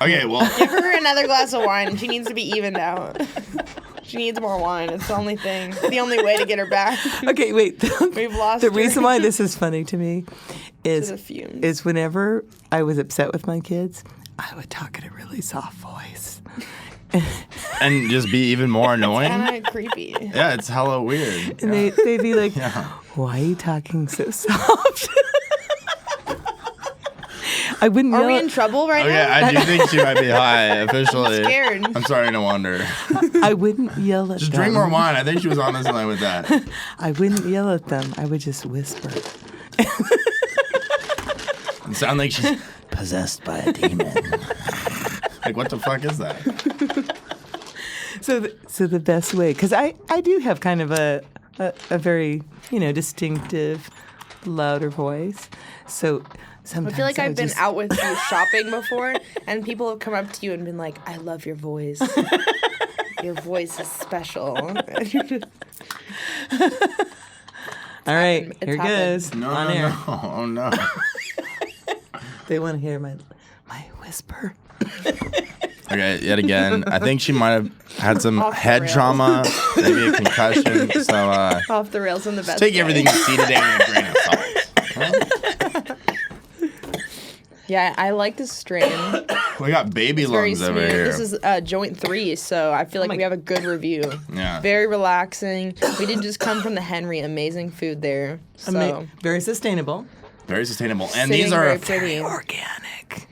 Okay, well, Give her another glass of wine. She needs to be evened out. She needs more wine. It's the only thing. It's the only way to get her back. Okay, wait. We've lost The her. reason why this is funny to me is the fumes. is whenever I was upset with my kids, I would talk in a really soft voice. and just be even more annoying. Kind of creepy. Yeah, it's hella weird. And they'd be like, Yeah. why are you talking so soft? I wouldn't Are yell we at- in trouble right Oh now? yeah, I do think she might be high officially. I'm scared. I'm sorry, no wonder. I wouldn't yell at Just them. drink more wine. I think she was on this line with that. I wouldn't yell at them. I would just whisper. It sounds like she's possessed by a demon. Like, what the fuck is that? So the best way, because I do have kind of a very distinctive, louder voice. So sometimes I feel like I've been just- out with you shopping before, and people have come up to you and been like, "I love your voice. Your voice is special." All right, It's here happened. goes. No, on no, air. no. Oh, no. They want to hear my whisper. Okay, yet again, I think she might have had some Off the head rails. trauma, maybe a concussion. So Off the rails in the best take way. everything you see today with a grain of salt. Yeah, I like this strain. We got baby Very lungs smooth. over here. This is joint 3, so I feel like we have a good review. Yeah. Very relaxing. We did just come from the Henry. Amazing food there. So Very sustainable. Very sustainable. And sitting these are very pretty. Organic.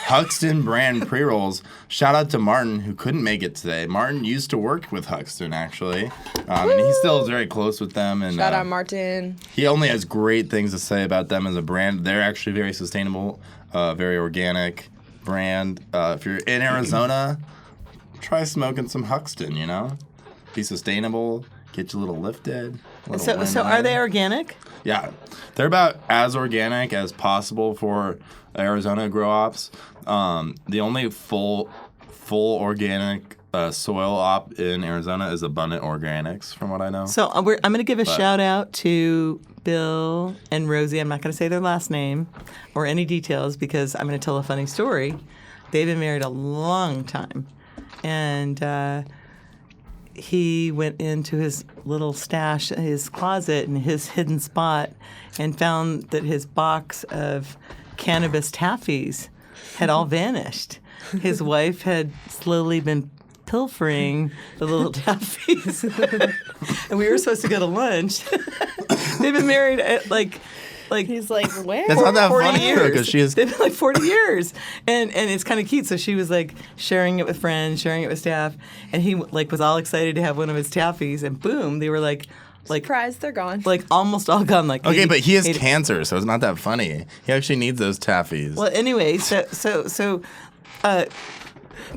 Huxton brand pre-rolls. Shout out to Martin, who couldn't make it today. Martin used to work with Huxton, actually. And he still is very close with them. And Shout out Martin. he only has great things to say about them as a brand. They're actually very sustainable, very organic brand. If you're in Arizona, try smoking some Huxton, Be sustainable, get you a little lifted. So are they organic? Yeah, they're about as organic as possible for Arizona grow ops. The only full organic soil op in Arizona is Abundant Organics, from what I know. So I'm going to give a shout out to Bill and Rosie. I'm not going to say their last name or any details because I'm going to tell a funny story. They've been married a long time, and he went into his little stash, his closet, and his hidden spot, and found that his box of cannabis taffies had all vanished. His wife had slowly been pilfering the little taffies, and we were supposed to go to lunch. They've been married at like He's like, where? That's not that 40 funny years. because she is. They've been like 40 years, and it's kind of cute. So she was like sharing it with friends, sharing it with staff, and he like was all excited to have one of his taffies, and boom, they were like Surprise, they're gone. like almost all gone. Like Okay, 80 but he has 80 cancer, so it's not that funny. He actually needs those taffies. Well, anyway, so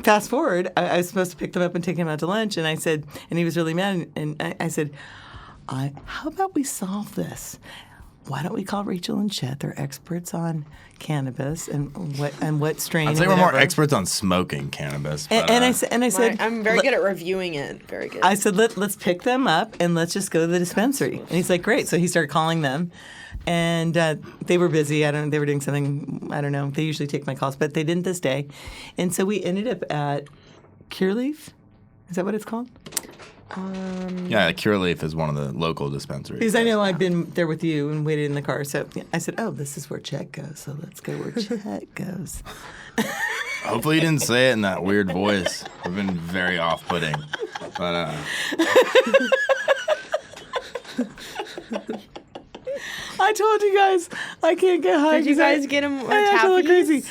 fast forward, I was supposed to pick them up and take him out to lunch, and I said, and he was really mad, and I said, how about we solve this? Why don't we call Rachel and Chet? They're experts on cannabis and what strain. I'd say and we're more whatever. experts on smoking cannabis. But, And I said, I'm very good at reviewing it. Very good. I said, let's pick them up and let's just go to the dispensary. And he's like, great. So he started calling them, and they were busy. They were doing something. I don't know. They usually take my calls, but they didn't this day. And so we ended up at Cureleaf. Is that what it's called? Yeah, Cureleaf is one of the local dispensaries. Because I know I've been there with you and waited in the car. So I said, oh, this is where Chet goes. So let's go where Chet goes. Hopefully you didn't say it in that weird voice. I've been very off-putting. But I told you guys I can't get high. Did you 'cause I- guys get him I act like taffies? crazy.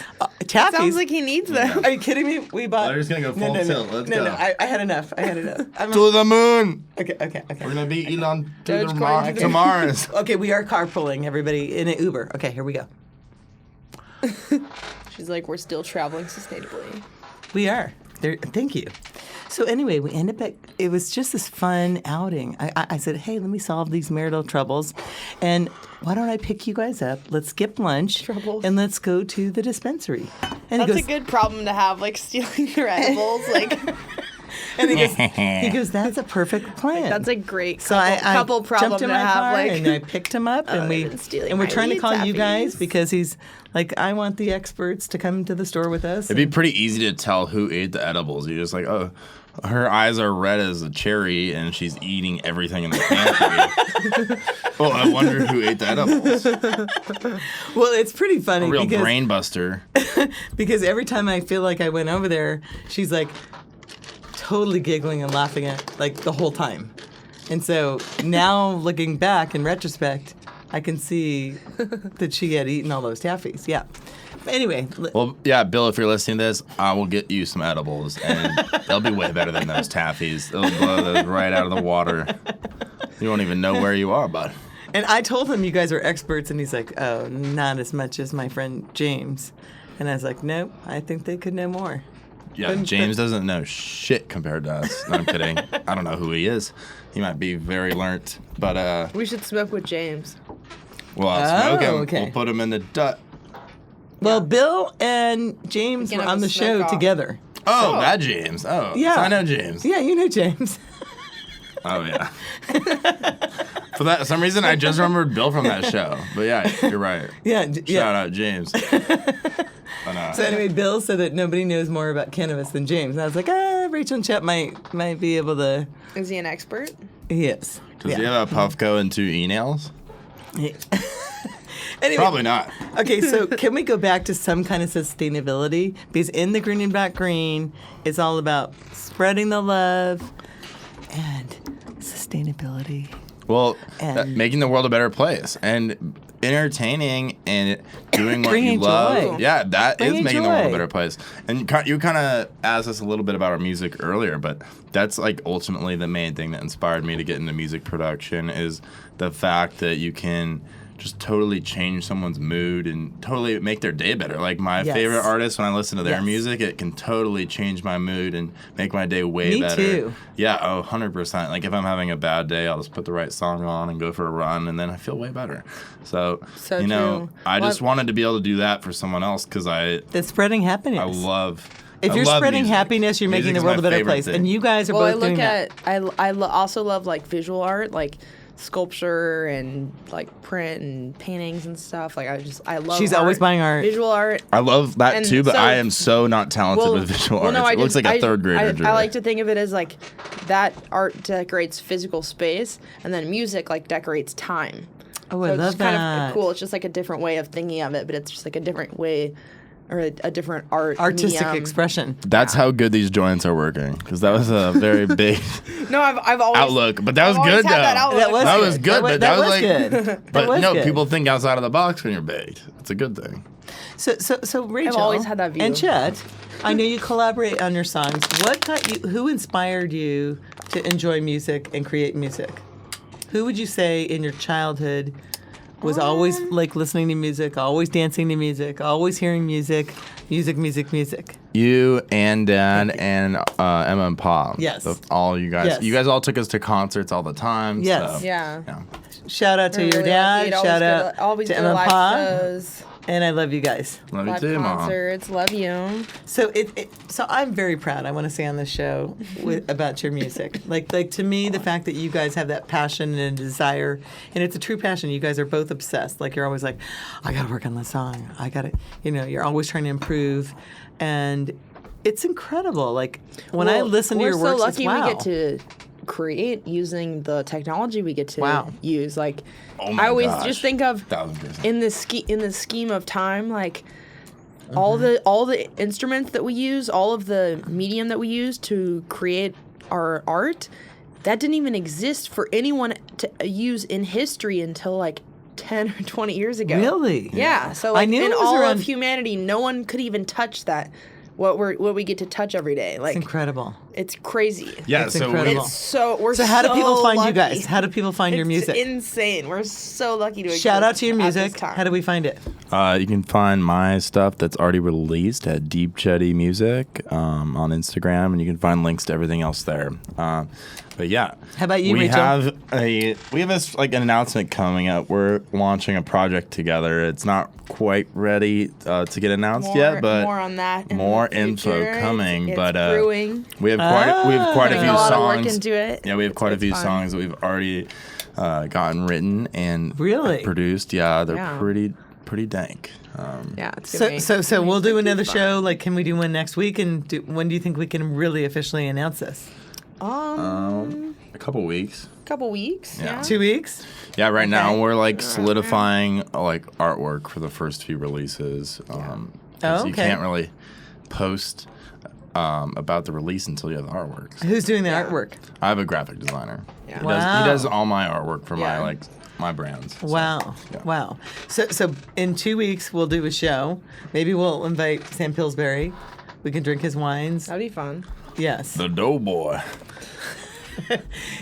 Taffies? Sounds like he needs them. Are you kidding me? We bought. They're just gonna go full no, tilt. Let's no, go. No, I had enough. I'm to the moon. okay. We're gonna be Elon to Dogecoin to Mars. Okay, we are carpooling, everybody, in an Uber. Okay, here we go. She's like, we're still traveling sustainably. We are. Thank you. So anyway, we end up at, it was just this fun outing. I said, hey, let me solve these marital troubles. And why don't I pick you guys up? Let's skip lunch. Troubles. And let's go to the dispensary. And That's he a goes, good problem to have, like stealing their edibles. Like, and he goes, that's a perfect plan. that's a great So couple I problem jumped in to my have. car Like, and I picked him up and they've been stealing we're my trying to weed call you guys taffies. because he's like, I want the experts to come to the store with us. It'd be pretty easy to tell who ate the edibles. You're just like, oh, her eyes are red as a cherry, and she's eating everything in the pantry. Oh, I wonder who ate the edibles. Well, it's pretty funny A real because brain buster. because every time I feel like I went over there, she's like totally giggling and laughing at like the whole time. And so now looking back in retrospect, I can see that she had eaten all those taffies. Yeah. But anyway, Well, yeah, Bill, if you're listening to this, I will get you some edibles, and they'll be way better than those taffies. They'll blow those right out of the water. You won't even know where you are, bud. and I told him you guys are experts, and he's like, oh, not as much as my friend James. And I was like, nope, I think they could know more. Yeah, James doesn't know shit compared to us. No, I'm kidding. I don't know who he is. He might be very learnt, but We should smoke with James. well, I'll smoke him. okay. We'll put him in the dut. Well, Bill and James We can were have on a the smoke show off. together. Oh, that James. Oh, Yeah. so I know James. Yeah, you know James. Oh, yeah. For that some reason, I just remembered Bill from that show. But yeah, you're right. Yeah. Shout out James. So anyway, Bill said that nobody knows more about cannabis than James. And I was like, Rachel and Chet might be able to. Is he an expert? He is. Does he have a Puffco and 2 e-nails? Anyway, Probably not. Okay, so can we go back to some kind of sustainability? Because in the Green and Black Green, it's all about spreading the love and sustainability. Well, And- making the world a better place and entertaining and doing what Bringing you love. joy. Yeah, that is Bringing making the world a joy. better place. And you kind of asked us a little bit about our music earlier, but that's like ultimately the main thing that inspired me to get into music production is the fact that you can just totally change someone's mood and totally make their day better. Like my Yes. favorite artists, when I listen to their Yes. music, it can totally change my mood and make my day way Me better. too. Yeah, 100%. Like if I'm having a bad day, I'll just put the right song on and go for a run, and then I feel way better. So, So you know, true. I Well, just wanted to be able to do that for someone else because I That's spreading happiness. love. If I you're love spreading music. happiness, you're making Music's the world my a better favorite place. thing. And you guys are Well, I both look doing at that. also love like visual art, like sculpture and like print and paintings and stuff. Like I love. She's art, always buying art. Visual art. I love that And too, but so- I am so not talented with visual art. no, It looks like a third grader. I like to think of it as like that art decorates physical space, and then music like decorates time. Oh, I So love it's kind that. of cool. It's just like a different way of thinking of it, but it's just like a different way or a different Artistic medium. expression. That's how good these joints are working because that was a very big No, I've always outlook, but that was I've always good had though. that outlook. That was good, but that was like- good. That But was no, good. people think outside of the box when you're baked. It's a good thing. So Rachel, always had that view. and Chet, I know you collaborate on your songs. What got you? Who inspired you to enjoy music and create music? Who would you say in your childhood was always like listening to music, always dancing to music, always hearing music? Music. You and Dad and Emma and Pop. Yes. All you guys. Yes. You guys all took us to concerts all the time. Yes. So, Yeah. yeah. Shout out to We're your really dad. lucky. Shout out always to go to Emma live Pop. shows, And I love you guys. Love you live too, Mom. concerts. Love you. So so I'm very proud. I want to say on this show about your music. Like to me, the fact that you guys have that passion and desire, and it's a true passion. You guys are both obsessed. Like you're always like, I got to work on this song. I got to, you're always trying to improve, and it's incredible. Like when I Well, listen to your we're works, so it's lucky wow. we get to create using the technology we get to Wow. use. Like Oh my I always gosh. just think of 1000%. in the scheme of time, like Mm-hmm. all the instruments that we use, all of the medium that we use to create our art, that didn't even exist for anyone to use in history until like 10 or 20 years ago. Really? Yeah. So I like knew in it was all around- of humanity, no one could even touch that. What we get to touch every day. Like It's incredible. it's crazy. Yeah, It's so incredible. It's so So how do people find lucky. you guys? How do people find your It's music? insane. We're so lucky to Shout out exist to your at this music. time. How do we find it? You can find my stuff that's already released at Deep Chetty Music on Instagram, and you can find links to everything else there. But yeah, How about you, we Rachel? we have this like an announcement coming up. We're launching a project together. It's not quite ready to get announced yet, but more on that. In more the info future. coming. It's but brewing. we have quite a Putting few a lot of songs. work into it. Yeah, we have quite a It's few fun. songs that we've already gotten written and Really? produced. Yeah, they're Yeah. pretty dank. Yeah. It's gonna be- So we'll do another fun. show. Like, can we do one next week? And when do you think we can really officially announce this? A couple weeks. Couple weeks. Yeah. Yeah. 2 weeks? Yeah, right now Okay. we're like solidifying like artwork for the first few releases. 'Cause you okay. can't really post about the release until you have the artwork. Who's doing the Yeah. artwork? I have a graphic designer. Yeah. Wow. He does all my artwork for Yeah. my brands. So, Wow. yeah. Wow. So in 2 weeks, we'll do a show. Maybe we'll invite Sam Pillsbury. We can drink his wines. That'd be fun. Yes. The Doughboy.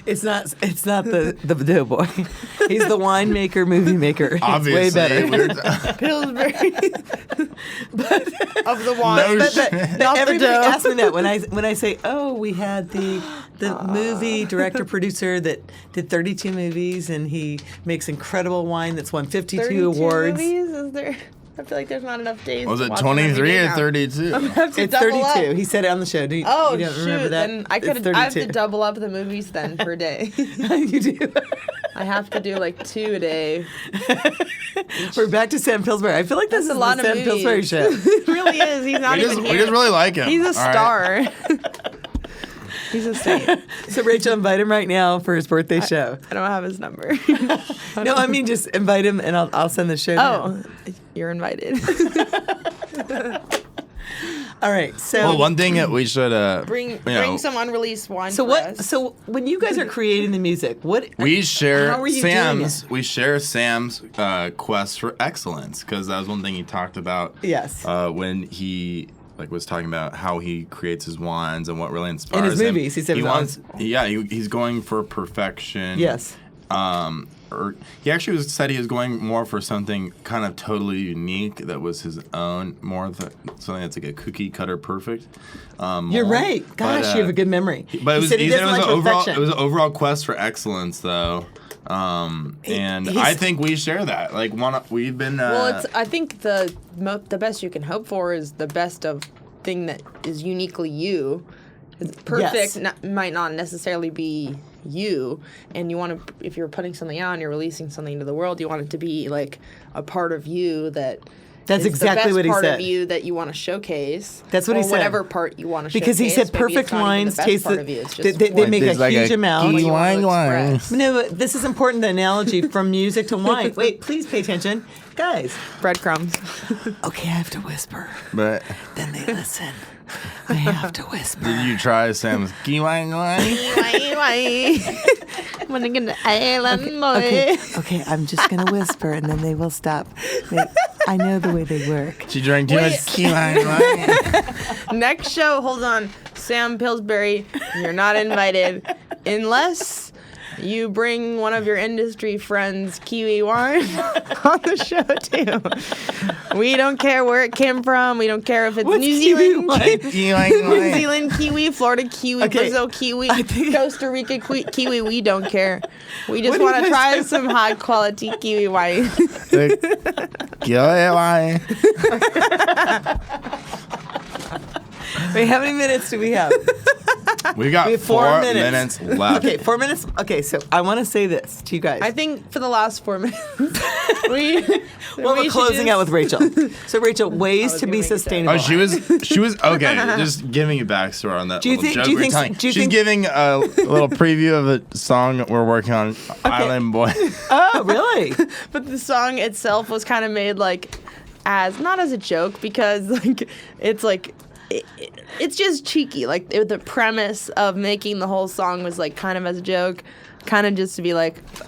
It's not the doughboy. He's the winemaker, movie maker. Obviously, it's way better. Pillsbury of the wine. No But Not the everybody dough. asks me that when I say, "Oh, we had the movie director producer that did 32 movies and he makes incredible wine that's won 52 32 awards." movies? Is there? I feel like there's not enough days. Was to it watch them every 23 day or now. 32? I have to It's double 32. up. He said it on the show. You Oh don't shoot! remember that? Then I It's could. I have to 32. double up the movies then per day. You do. I have to do like 2 a day. We're back to Sam Pillsbury. I feel like this That's is a lot the of Sam movies. Pillsbury show. It really is. He's not even We here. just really like him. He's a All right? star. He's a saint. So Rachel, invite him right now for his birthday show. I don't have his number. No, I mean just invite him, and I'll send the show. to him. Oh, you're invited. All right. So Well, one thing that we should Bring some unreleased wine. So for what? us. So when you guys are creating the music, what? we share How are you doing Sam's quest for excellence, because that was one thing he talked about. Yes. When he was talking about how he creates his wines and what really inspires In his him. movies, he said he's going for perfection. Yes. Or he actually said he was going more for something kind of totally unique that was his own, something that's like a cookie cutter perfect. You're right. Gosh, you have a good memory. But he said he doesn't like perfection. it was an overall quest for excellence, though. And I think we share that. We've been. Well, I think the best you can hope for is the best of thing that is uniquely you. It's perfect might not necessarily be you, and you want to, if you're putting something out and you're releasing something into the world, you want it to be like a part of you that's exactly the what best he part said. of you that you want to showcase. That's what or he said. Whatever part you want to Because showcase. he said Maybe perfect it's not even wines the best taste part the- of you. It's they just make It's a like huge amount. what you want to wine. express. No, but this is important. The analogy from music to wine. Wait, please pay attention, guys. breadcrumbs. Okay, I have to whisper. But Then they listen. I have to whisper. did you try Sam's wine? Wanna get the island boy. Okay, I'm just gonna whisper, and then they will stop. I know the way they work. She drank too much key wine. Next show, hold on. Sam Pillsbury, you're not invited unless you bring one of your industry friends kiwi wine on the show too. We don't care where it came from. We don't care if it's What's New kiwi Zealand, wine? New Zealand kiwi, Florida kiwi, Okay, Brazil kiwi, I think- Costa Rica kiwi. We don't care. We just What do you want to guys try do? some high quality kiwi wine. wine. Wait, how many minutes do we have? We got We have 4 minutes left. Okay, 4 minutes. Okay, so I want to say this to you guys. I think for the last 4 minutes, we well, we're should closing out with Rachel. So, Rachel, ways was to gonna be make it sound- sustainable. Oh, she was okay. Just giving you backstory on that. Do you little think- joke do you we're think- telling. do you She's think- giving a little preview of a song that we're working on, Island Boy. Oh, really? But the song itself was kind of made not as a joke, because it's just cheeky. The premise of making the whole song was kind of as a joke, kind of just to be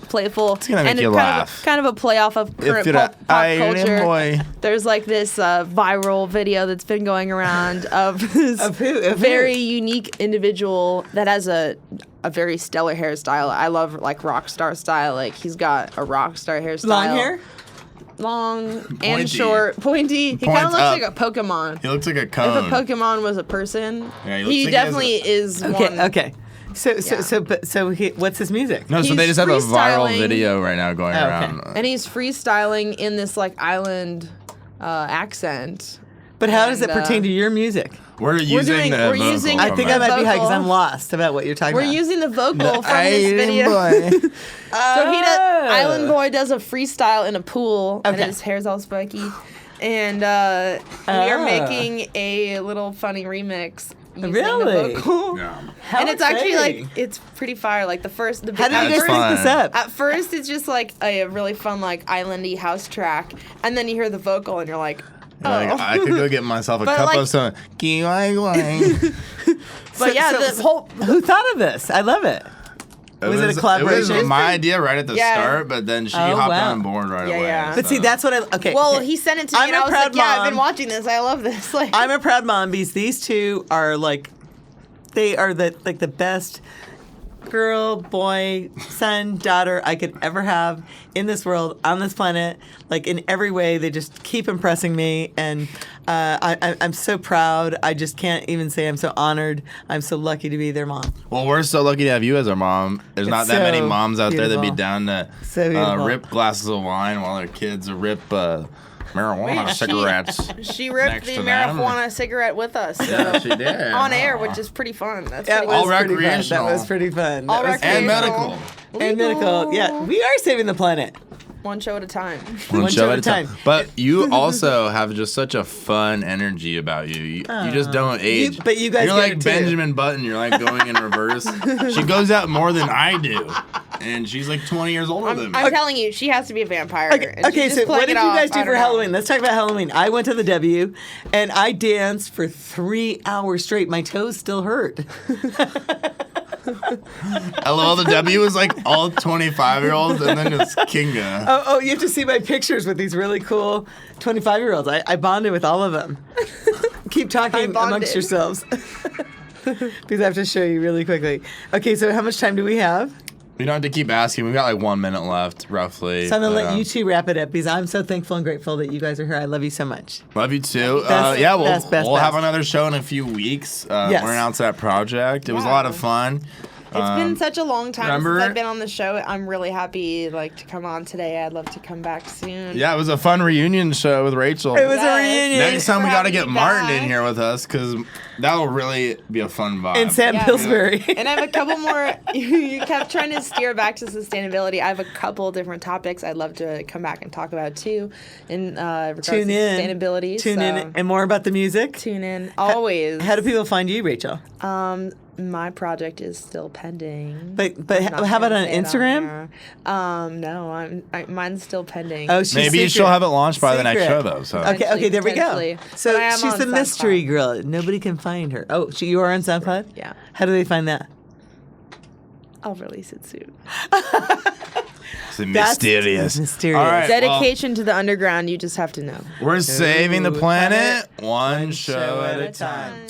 playful. It's gonna make and you kind laugh. Kind of a playoff of current you're pop a island culture. boy. There's this viral video that's been going around of this Of who? Of who? very unique individual that has a very stellar hairstyle. I love rock star style. He's got a rock star hairstyle. Long hair? Long Pointy. and short, pointy. He kind Points of looks up. like a Pokemon. He looks like a If cone. a Pokemon was a person, Yeah, he looks he like he has definitely is Okay, one. okay. What's his music? No, so He's they just have a viral freestyling. video right now going Oh, okay. around. And he's freestyling in this island accent. But how does it And, pertain to your music? We're using the we're vocal using- I from think it. I might be high because Vocal. I'm lost about what you're talking We're about. using the vocal from Island this video. Boy. So he does. Oh. Island Boy does a freestyle in a pool, and Okay. his hair's all spiky. And we are Oh. making a little funny remix using Really? the vocal. Yeah. How And it's actually exciting. it's pretty fire. How did you That's guys pick fun. this up? At first, it's just a really fun islandy house track, and then you hear the vocal, and you're like, oh. I could go get myself a But, cup of some key wine. But yeah, the whole Who thought of this? I love it. Was it a collaboration? It was my idea right at the Yeah. start, but then she Oh, hopped wow. on board right Yeah, away. yeah. But see, that's what I. Okay. well, he sent it to me, I'm and a I was proud like, yeah, I've mom. been watching this. I love this. I'm a proud mom because these two are they are the best girl, boy, son, daughter I could ever have in this world, on this planet. Like in every way, they just keep impressing me, and I'm so proud. I just can't even say I'm so honored. I'm so lucky to be their mom. Well, we're so lucky to have you as our mom. There's not that many so moms out there that'd be beautiful. down to So beautiful. rip glasses of wine while their kids rip marijuana cigarettes. She ripped next the to them. marijuana cigarette with us. So. Yeah, she did. On air, which is pretty fun. That's That pretty All was pretty fun. recreational. That was pretty fun. All That was And recreational. medical. and medical. Yeah, we are saving the planet. One show at a time. One show at a time. time. But you also have just such a fun energy about you. You just don't age. but you guys You're get like it too. Benjamin Button. You're like going in reverse. She goes out more than I do. And she's like 20 years older than me. I'm telling you, she has to be a vampire. and she's Okay, just so playing what did it you off. guys do I don't for know. Halloween? Let's talk about Halloween. I went to the W, and I danced for 3 hours straight. My toes still hurt. LOL, the W is like all 25-year-olds, and then it's Kinga. Oh, you have to see my pictures with these really cool 25-year-olds. I bonded with all of them. Keep talking bonded. amongst yourselves. Because I have to show you really quickly. Okay, so how much time do we have? We don't have to keep asking. We've got like 1 minute left, roughly. So I'm going to But, let you two wrap it up because I'm so thankful and grateful that you guys are here. I love you so much. Love you too. Best, Yeah, we'll best, best, have best. another show in a few weeks. Yes. We're announcing that project. It was a lot of fun. It's been such a long time remember- since I've been on the show. I'm really happy to come on today. I'd love to come back soon. Yeah, it was a fun reunion show with Rachel. It was Yes. a reunion. Next time we for got to having get me Martin back. in here with us because that'll really be a fun vibe. And Sam Yeah. Pillsbury. And I have a couple more. You kept trying to steer back to sustainability. I have a couple different topics I'd love to come back and talk about too, in regards Tune to in. sustainability. Tune in. And more about the music. Tune in always. How do people find you, Rachel? My project is still pending. But I'm not how about gonna on say it Instagram? No, mine's still pending. Oh, she's Maybe secret. she'll have it launched by the next Secret. show, though. So. Okay, there we go. Potentially. So But I am she's on the mystery SoundCloud. girl. Nobody can find her. Oh, you are on SoundCloud? Yeah. How do they find that? I'll release it soon. It's mysterious. mysterious. All right, Dedication to the underground. You just have to know. well, we're saving the Ooh, planet one show at a time.